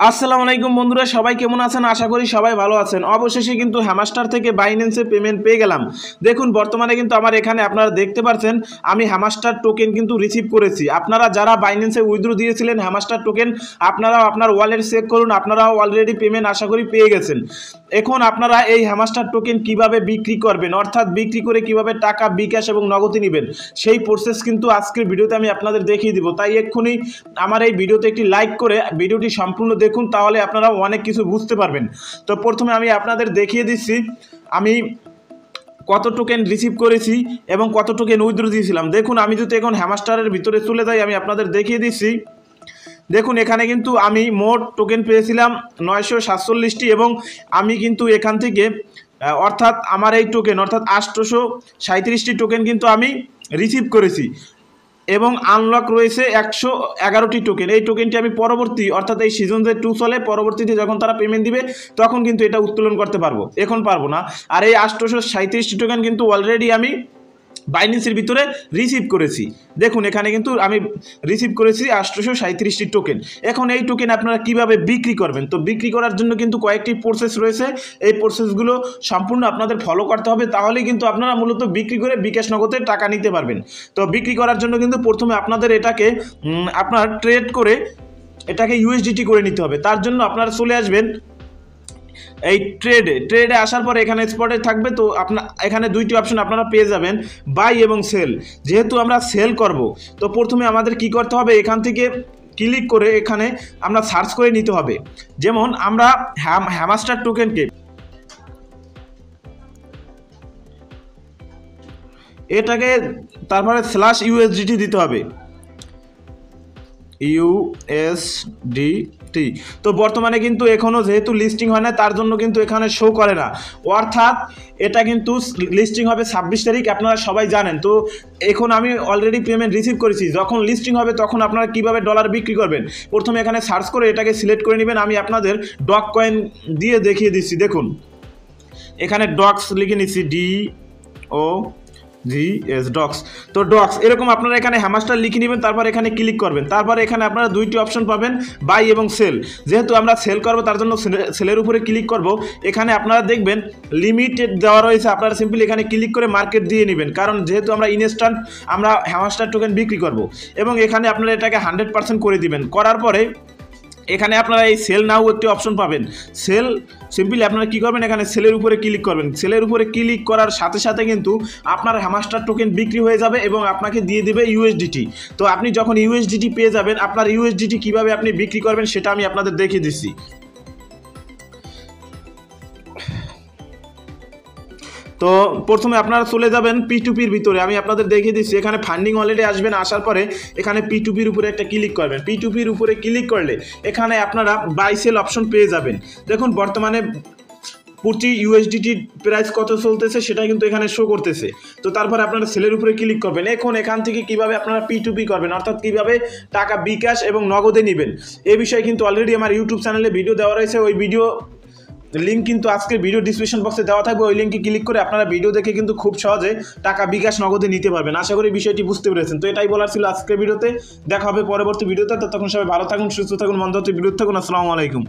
আসসালামু আলাইকুম বন্ধুরা, সবাই কেমন আছেন? আশা করি সবাই ভালো আছেন। অবশেষে কিন্তু হ্যামাস্টার থেকে বাইন্যান্সে পেমেন্ট পেয়ে গেলাম। দেখুন বর্তমানে কিন্তু আমার এখানে আপনারা দেখতে পাচ্ছেন আমি হ্যামাস্টার টোকেন কিন্তু রিসিভ করেছি। আপনারা যারা বাইন্যান্সে উইথড্র দিয়েছিলেন হ্যামাস্টার টোকেন, আপনারাও আপনার ওয়ালেট চেক করুন, আপনারাও অলরেডি পেমেন্ট আশা করি পেয়ে গেছেন। এখন আপনারা এই হ্যামাস্টার টোকেন কিভাবে বিক্রি করবেন, অর্থাৎ বিক্রি করে কিভাবে টাকা বিকাশ এবং নগদে নেবেন, সেই প্রসেস কিন্তু আজকের ভিডিওতে আমি আপনাদের দেখিয়ে দিব। তাই এক্ষুনি আমার এই ভিডিওতে একটি লাইক করে ভিডিওটি সম্পূর্ণ দেখুন, তাহলে আপনারা অনেক কিছু বুঝতে পারবেন। তো প্রথমে আমি আপনাদের দেখিয়ে দিচ্ছি আমি কত টোকেন রিসিভ করেছি এবং কত টোকেন উইথড্র দিয়েছিলাম। দেখুন আমি যদি এখন হ্যামাস্টারের ভিতরে চলে যাই, আমি আপনাদের দেখিয়ে দিচ্ছি। দেখুন এখানে কিন্তু আমি মোট টোকেন পেয়েছিলাম 947টি এবং আমি কিন্তু এখান থেকে অর্থাৎ আমার এই টোকেন অর্থাৎ 837টি টোকেন কিন্তু আমি রিসিভ করেছি এবং আনলক রয়েছে 111টি টোকেন। এই টোকেনটি আমি পরবর্তী অর্থাৎ এই সিজন যে 2 চলে, পরবর্তীতে যখন তারা পেমেন্ট দিবে তখন কিন্তু এটা উত্তোলন করতে পারবো, এখন পারবো না। আর এই 837টি টোকেন কিন্তু অলরেডি আমি বাইন্যান্সের ভিতরে রিসিভ করেছি। দেখুন এখানে কিন্তু আমি রিসিভ করেছি 837টি টোকেন। এখন এই টোকেন আপনারা কিভাবে বিক্রি করবেন, তো বিক্রি করার জন্য কিন্তু কয়েকটি প্রসেস রয়েছে। এই প্রসেসগুলো সম্পূর্ণ আপনাদের ফলো করতে হবে, তাহলেই কিন্তু আপনারা মূলত বিক্রি করে বিকাশ নগদে টাকা নিতে পারবেন। তো বিক্রি করার জন্য কিন্তু প্রথমে আপনাদের এটাকে আপনার ট্রেড করে এটাকে ইউএসডিটি করে নিতে হবে। তার জন্য আপনারা চলে আসবেন এই ট্রেডে আসার পরে এখানে স্পটে থাকবে। তো আপনার এখানে দুইটি অপশন আপনারা পেয়ে যাবেন, বাই এবং সেল। যেহেতু আমরা সেল করব, তো প্রথমে আমাদের কি করতে হবে, এখান থেকে ক্লিক করে এখানে আমরা সার্চ করে নিতে হবে। যেমন আমরা হ্যামাস্টার টোকেনকে এটাকে তারপরে /USDT দিতে হবে, USDT। তো বর্তমানে কিন্তু এখনও যেহেতু লিস্টিং হয় না, তার জন্য কিন্তু এখানে শো করে না। অর্থাৎ এটা কিন্তু লিস্টিং হবে 26 তারিখ, আপনারা সবাই জানেন। তো এখন আমি অলরেডি পেমেন্ট রিসিভ করেছি, যখন লিস্টিং হবে তখন আপনারা কিভাবে ডলার বিক্রি করবেন, প্রথমে এখানে সার্চ করে এটাকে সিলেক্ট করে নেবেন। আমি আপনাদের ডক কয়েন দিয়ে দেখিয়ে দিচ্ছি। দেখুন এখানে ডক্স লিখে নিচ্ছি, ডক্স। তো ডক্স এরকম আপনারা এখানে হ্যামাস্টার লিখে নেবেন, তারপর এখানে ক্লিক করবেন। তারপর এখানে আপনারা দুইটি অপশন পাবেন, বাই এবং সেল। যেহেতু আমরা সেল করব তার জন্য সেলের উপরে ক্লিক করব। এখানে আপনারা দেখবেন লিমিটেড দেওয়া রয়েছে, আপনারা সিম্পলি এখানে ক্লিক করে মার্কেট দিয়ে নেবেন, কারণ যেহেতু আমরা ইনস্ট্যান্ট আমরা হ্যামাস্টার টোকেন বিক্রি করব। এবং এখানে আপনারা এটাকে 100% করে দিবেন। করার পরে এখানে আপনারা এই সেল নাও একটি অপশন পাবেন। সেল সিম্পলি আপনারা কী করবেন, এখানে সেলের উপরে ক্লিক করবেন। সেলের উপরে ক্লিক করার সাথে সাথে কিন্তু আপনার হ্যামাস্টার টোকেন বিক্রি হয়ে যাবে এবং আপনাকে দিয়ে দেবে ইউএসডিটি। তো আপনি যখন ইউএসডিটি পেয়ে যাবেন, আপনার ইউএসডিটি কীভাবে আপনি বিক্রি করবেন সেটা আমি আপনাদের দেখিয়ে দিচ্ছি। তো প্রথমে আপনারা চলে যাবেন P2P-র ভিতরে, আমি আপনাদের দেখিয়ে দিচ্ছি। এখানে ফান্ডিং ওয়ালেটে আসবেন, আসার পরে এখানে P2P-র উপরে একটা ক্লিক করবেন। P2P-র উপরে ক্লিক করলে এখানে আপনারা বাই সেল অপশন পেয়ে যাবেন। দেখুন বর্তমানে প্রতি ইউএসডিটির প্রাইস কত চলতেছে সেটা কিন্তু এখানে শো করতেছে। তো তারপর আপনারা সেলের উপরে ক্লিক করবেন। এখন এখান থেকে কিভাবে আপনারা P2P করবেন, অর্থাৎ কিভাবে টাকা বিকাশ এবং নগদে নেবেন, এই বিষয়ে কিন্তু অলরেডি আমার ইউটিউব চ্যানেলে ভিডিও দেওয়া রয়েছে। ওই ভিডিও লিঙ্ক কিন্তু আজকে ভিডিও ডিসক্রিপশন বক্সে দেওয়া থাকবে। ওই লিঙ্কে ক্লিক করে আপনারা ভিডিও দেখে কিন্তু খুব সহজে টাকা বিকাশ নগদে নিতে পারবেন। আশা করি বিষয়টি বুঝতে পেরেছেন। তো এটাই বলার ছিল আজকের ভিডিওতে। দেখা হবে পরবর্তী ভিডিওতে। ততক্ষণ সবাই ভালো থাকুন, সুস্থ থাকুন, মন্দ হতে বিরত থাকুন। আসসালামু আলাইকুম।